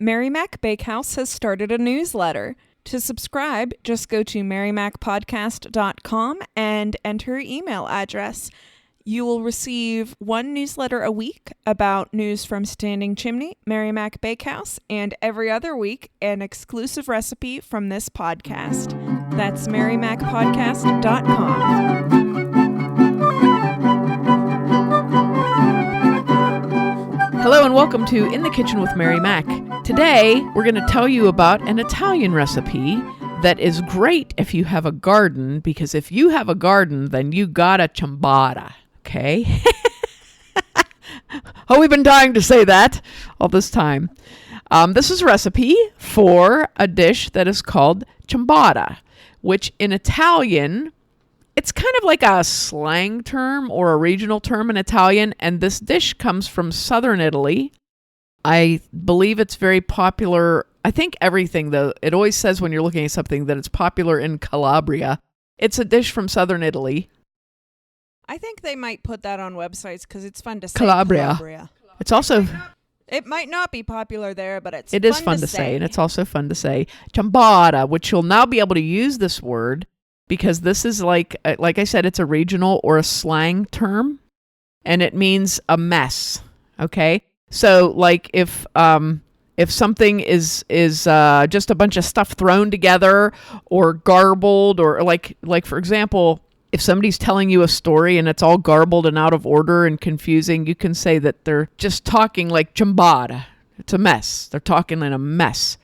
Mary Mac Bakehouse has started a newsletter. To subscribe, just go to marymacpodcast.com and enter your email address. You will receive one newsletter a week about news from Standing Chimney, Mary Mac Bakehouse, and every other week, an exclusive recipe from this podcast. That's marymacpodcast.com. Hello and welcome to In the Kitchen with Mary Mac. Today, we're going to tell you about an Italian recipe that is great if you have a garden, because if you have a garden, then you gotta ciambotta, okay? Oh, we've been dying to say that all this time. This is a recipe for a dish that is called ciambotta, which in Italian, it's kind of like a slang term or a regional term in Italian, and this dish comes from southern Italy. I believe it's very popular. I think everything, though, it always says when you're looking at something that it's popular in Calabria. It's a dish from southern Italy. I think they might put that on websites because it's fun to say Calabria. It's also... It might not be popular there, but it is fun to say, and it's also fun to say. Ciambotta, which you'll now be able to use this word because this is like I said, it's a regional or a slang term, and it means a mess. Okay, so like if something is just a bunch of stuff thrown together or garbled, or like for example, if somebody's telling you a story and it's all garbled and out of order and confusing, you can say that they're just talking like ciambotta. It's a mess. They're talking in a mess.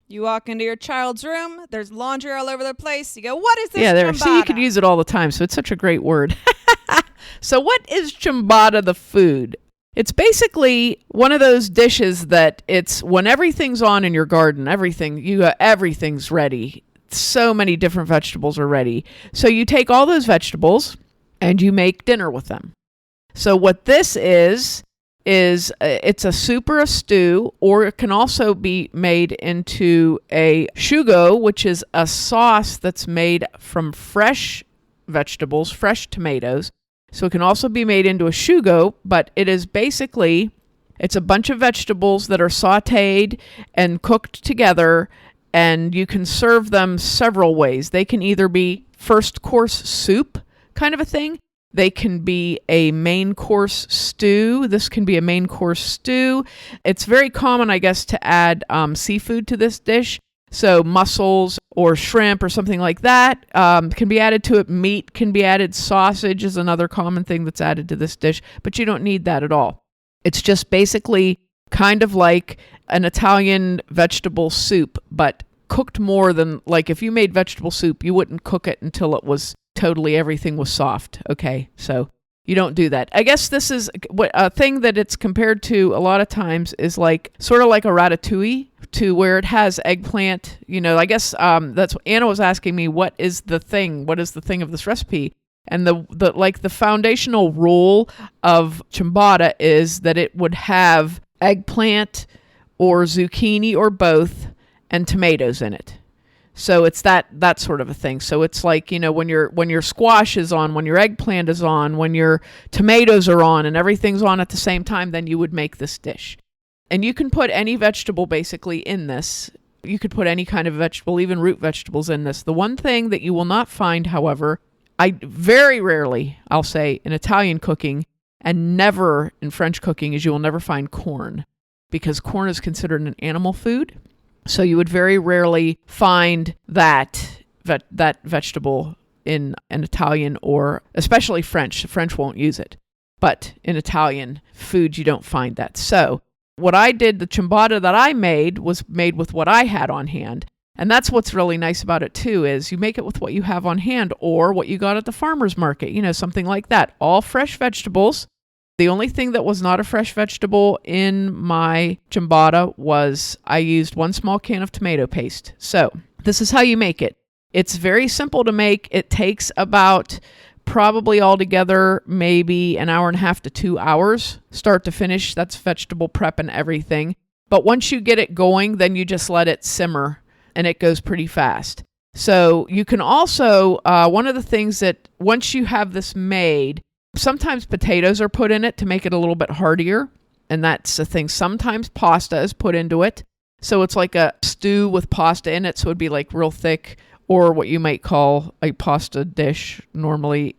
You walk into your child's room, there's laundry all over the place. You go, what is this ciambotta? Ciambotta? See, you could use it all the time, so it's such a great word. So what is ciambotta the food? It's basically one of those dishes that it's when everything's on in your garden, everything's ready. So many different vegetables are ready. So you take all those vegetables and you make dinner with them. So what this is it's a soup or a stew, or it can also be made into a sugo, which is a sauce that's made from fresh vegetables, fresh tomatoes. So it can also be made into a sugo, but it is basically, it's a bunch of vegetables that are sautéed and cooked together, and you can serve them several ways. They can either be first course soup kind of a thing. They can be a main course stew. This can be a main course stew. It's very common, I guess, to add seafood to this dish. So mussels or shrimp or something like that can be added to it. Meat can be added. Sausage is another common thing that's added to this dish, but you don't need that at all. It's just basically kind of like an Italian vegetable soup, but cooked more than, like if you made vegetable soup, you wouldn't cook it until it was totally, everything was soft. Okay, so you don't do that. I guess this is what a thing that it's compared to a lot of times is like sort of like a ratatouille, to where it has eggplant. You know, I guess that's what Anna was asking me. What is the thing? What is the thing of this recipe? And the foundational rule of ciambotta is that it would have eggplant or zucchini or both and tomatoes in it. So it's that sort of a thing. So it's like, you know, when your squash is on, when your eggplant is on, when your tomatoes are on, and everything's on at the same time, then you would make this dish. And you can put any vegetable basically in this. You could put any kind of vegetable, even root vegetables in this. The one thing that you will not find, however, very rarely, I'll say, in Italian cooking and never in French cooking, is you will never find corn, because corn is considered an animal food. So you would very rarely find that vegetable in an Italian, or especially French. French won't use it. But in Italian food, you don't find that. So what I did, the ciambotta that I made was made with what I had on hand. And that's what's really nice about it too, is you make it with what you have on hand or what you got at the farmer's market, you know, something like that. All fresh vegetables. The only thing that was not a fresh vegetable in my ciambotta was I used 1 small can of tomato paste. So this is how you make it. It's very simple to make. It takes about probably altogether maybe an hour and a half to 2 hours, start to finish. That's vegetable prep and everything. But once you get it going, then you just let it simmer and it goes pretty fast. So you can also, one of the things that once you have this made, sometimes potatoes are put in it to make it a little bit heartier. And that's the thing. Sometimes pasta is put into it. So it's like a stew with pasta in it. So it'd be like real thick, or what you might call a pasta dish normally,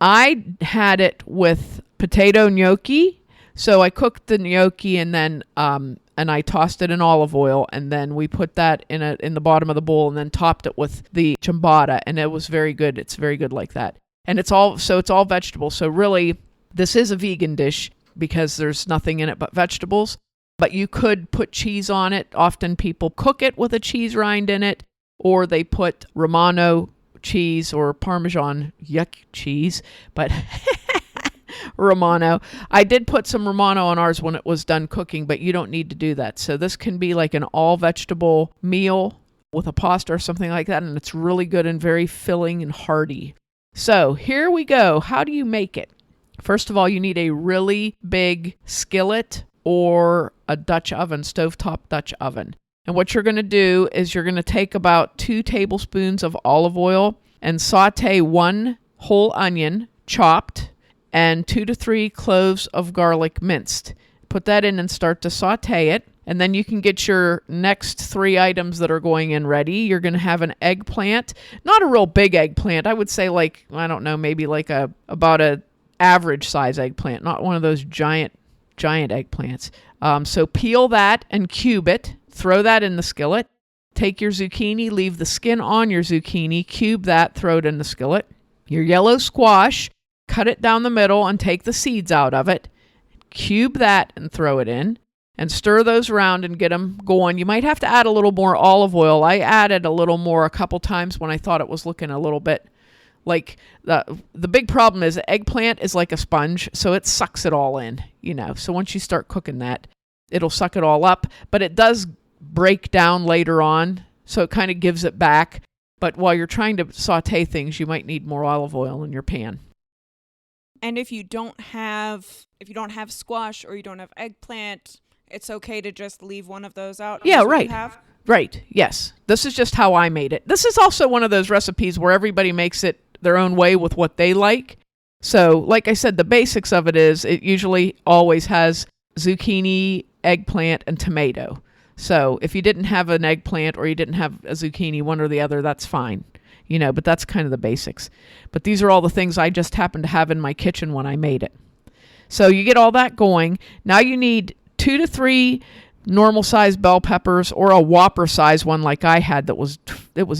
I had it with potato gnocchi. So I cooked the gnocchi and then and I tossed it in olive oil, and then we put that in the bottom of the bowl and then topped it with the ciambotta, and it was very good. It's very good like that. And it's all vegetable. So really this is a vegan dish because there's nothing in it but vegetables. But you could put cheese on it. Often people cook it with a cheese rind in it, or they put Romano cheese or Parmesan cheese, but Romano. I did put some Romano on ours when it was done cooking, but you don't need to do that. So this can be like an all vegetable meal with a pasta or something like that, and it's really good and very filling and hearty. So here we go. How do you make it? First of all, you need a really big skillet or a Dutch oven, stovetop Dutch oven. And what you're going to do is you're going to take about 2 tablespoons of olive oil and saute 1 whole onion chopped and 2 to 3 cloves of garlic minced. Put that in and start to saute it. And then you can get your next 3 items that are going in ready. You're going to have an eggplant, not a real big eggplant. I would say maybe like about a average size eggplant, not one of those giant eggplants. So peel that and cube it. Throw that in the skillet. Take your zucchini, leave the skin on your zucchini, cube that, throw it in the skillet. Your yellow squash, cut it down the middle and take the seeds out of it. Cube that and throw it in. And stir those around and get them going. You might have to add a little more olive oil. I added a little more a couple times when I thought it was looking a little bit like the big problem is eggplant is like a sponge, so it sucks it all in, So once you start cooking that, it'll suck it all up, but it does break down later on, so it kind of gives it back. But while you're trying to saute things, you might need more olive oil in your pan. And if you don't have squash or you don't have eggplant, it's okay to just leave one of those out. Yeah, right. Right. Yes. This is just how I made it. This is also one of those recipes where everybody makes it their own way with what they like. So, like I said, the basics of it is it usually always has zucchini, eggplant, and tomato. So if you didn't have an eggplant or you didn't have a zucchini, one or the other, that's fine. But that's kind of the basics. But these are all the things I just happened to have in my kitchen when I made it. So you get all that going. Now you need 2 to 3 normal size bell peppers or a Whopper size one like I had it was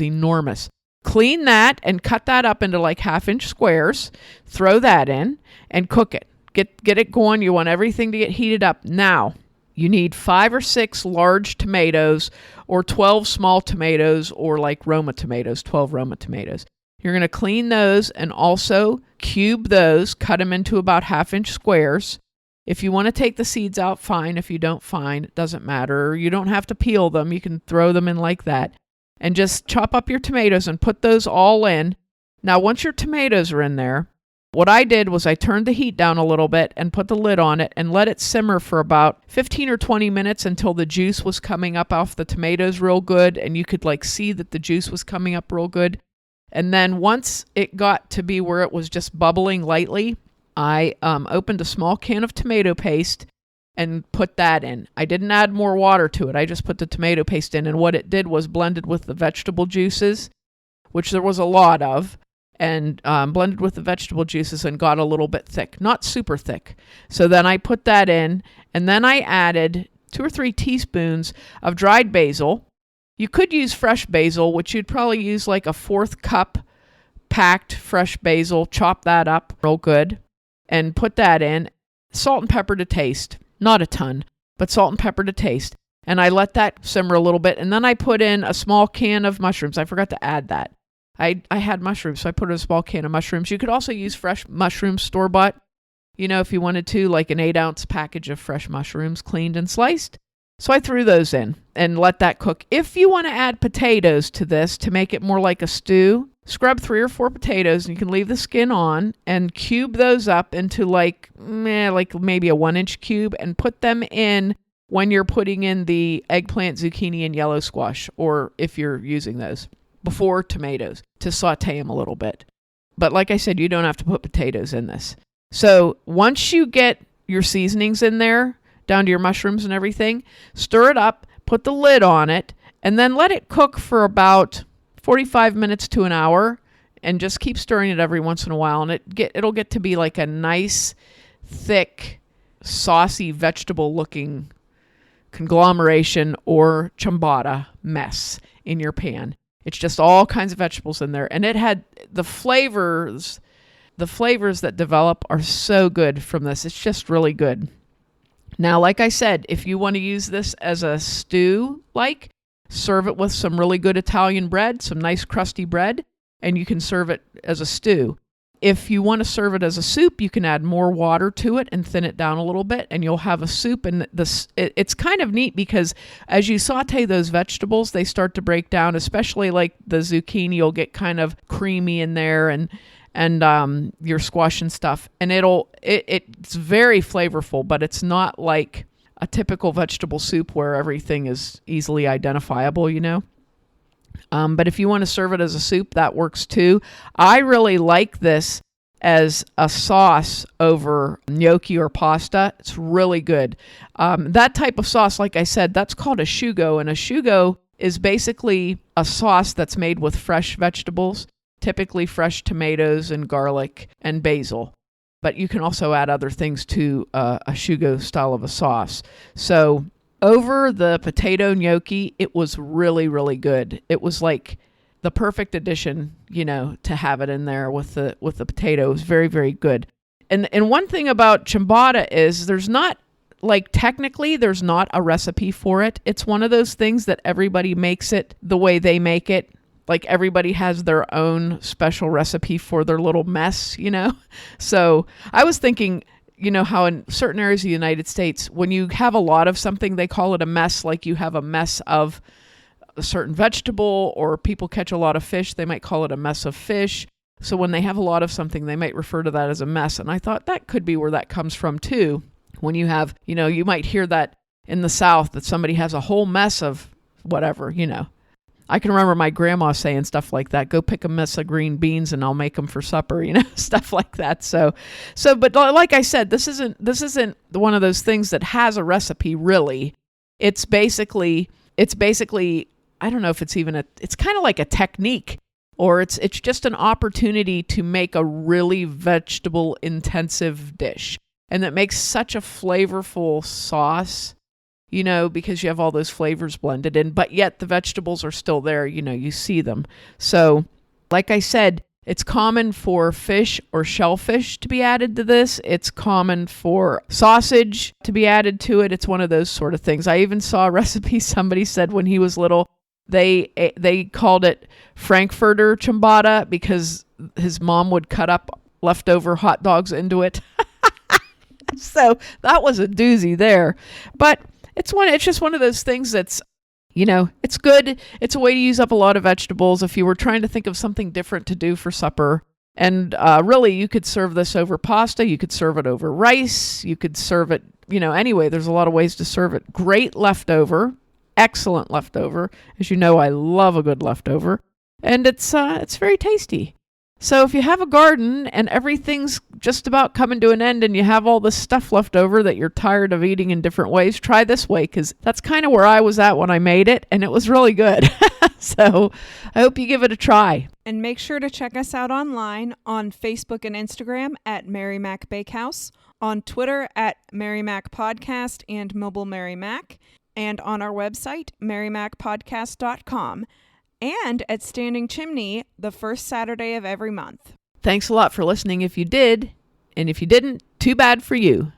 enormous. Clean that and cut that up into like 1/2-inch squares. Throw that in and cook it. Get it going. You want everything to get heated up. Now, you need 5 or 6 large tomatoes or 12 small tomatoes or like Roma tomatoes, 12 Roma tomatoes. You're going to clean those and also cube those, cut them into about 1/2-inch squares. If you want to take the seeds out, fine. If you don't, fine. It doesn't matter. You don't have to peel them. You can throw them in like that. And just chop up your tomatoes and put those all in. Now, once your tomatoes are in there, what I did was I turned the heat down a little bit and put the lid on it and let it simmer for about 15 or 20 minutes until the juice was coming up off the tomatoes real good. And you could see that the juice was coming up real good. And then once it got to be where it was just bubbling lightly, I opened a small can of tomato paste and put that in. I didn't add more water to it. I just put the tomato paste in. And what it did was blended with the vegetable juices, which there was a lot of, and blended with the vegetable juices and got a little bit thick, not super thick. So then I put that in, and then I added 2 or 3 teaspoons of dried basil. You could use fresh basil, which you'd probably use like a 1/4 cup packed fresh basil. Chop that up real good and put that in. Salt and pepper to taste. Not a ton, but salt and pepper to taste. And I let that simmer a little bit. And then I put in a small can of mushrooms. I forgot to add that. I had mushrooms, so I put in a small can of mushrooms. You could also use fresh mushrooms, store-bought, if you wanted to, like an 8-ounce package of fresh mushrooms, cleaned and sliced. So I threw those in and let that cook. If you want to add potatoes to this to make it more like a stew, scrub 3 or 4 potatoes, and you can leave the skin on and cube those up into like maybe a 1-inch cube and put them in when you're putting in the eggplant, zucchini, and yellow squash, or if you're using those before tomatoes to saute them a little bit. But like I said, you don't have to put potatoes in this. So once you get your seasonings in there, down to your mushrooms and everything. Stir it up, put the lid on it, and then let it cook for about 45 minutes to an hour, and just keep stirring it every once in a while, and it'll get to be like a nice, thick, saucy, vegetable-looking conglomeration or ciambotta mess in your pan. It's just all kinds of vegetables in there, and it had the flavors that develop are so good from this. It's just really good. Now, like I said, if you want to use this as a stew, serve it with some really good Italian bread, some nice crusty bread, and you can serve it as a stew. If you want to serve it as a soup, you can add more water to it and thin it down a little bit, and you'll have a soup. And it's kind of neat because as you saute those vegetables, they start to break down, especially like the zucchini will get kind of creamy in there, and your squash and stuff, and it's very flavorful, but it's not like a typical vegetable soup where everything is easily identifiable, But if you want to serve it as a soup, that works too. I really like this as a sauce over gnocchi or pasta. It's really good. That type of sauce, like I said, that's called a sugo, and a sugo is basically a sauce that's made with fresh vegetables, typically fresh tomatoes and garlic and basil. But you can also add other things to a sugo style of a sauce. So over the potato gnocchi, it was really, really good. It was like the perfect addition, to have it in there with the potato. It was very, very good. And one thing about ciambotta is technically there's not a recipe for it. It's one of those things that everybody makes it the way they make it. Like everybody has their own special recipe for their little mess, So I was thinking, how in certain areas of the United States, when you have a lot of something, they call it a mess. Like you have a mess of a certain vegetable, or people catch a lot of fish, they might call it a mess of fish. So when they have a lot of something, they might refer to that as a mess. And I thought that could be where that comes from too. When you have, you might hear that in the South, that somebody has a whole mess of whatever, I can remember my grandma saying stuff like that. Go pick a mess of green beans and I'll make them for supper, stuff like that. But like I said, this isn't one of those things that has a recipe really. It's basically, I don't know if it's kind of like a technique, or it's just an opportunity to make a really vegetable intensive dish. And that makes such a flavorful sauce, because you have all those flavors blended in, but yet the vegetables are still there, you see them. So, like I said, it's common for fish or shellfish to be added to this. It's common for sausage to be added to it. It's one of those sort of things. I even saw a recipe somebody said when he was little, they called it Frankfurter ciambotta because his mom would cut up leftover hot dogs into it. So that was a doozy there. But it's just one of those things that's, it's good. It's a way to use up a lot of vegetables if you were trying to think of something different to do for supper. And really, you could serve this over pasta. You could serve it over rice. You could serve it, anyway, there's a lot of ways to serve it. Great leftover, excellent leftover. As you know, I love a good leftover. And it's very tasty. So if you have a garden and everything's just about coming to an end and you have all this stuff left over that you're tired of eating in different ways, try this way, because that's kind of where I was at when I made it, and it was really good. So I hope you give it a try. And make sure to check us out online on Facebook and Instagram at Mary Mac Bakehouse, on Twitter at Mary Mac Podcast and Mobile Mary Mac, and on our website, marymacpodcast.com. And at Standing Chimney, the first Saturday of every month. Thanks a lot for listening if you did, and if you didn't, too bad for you.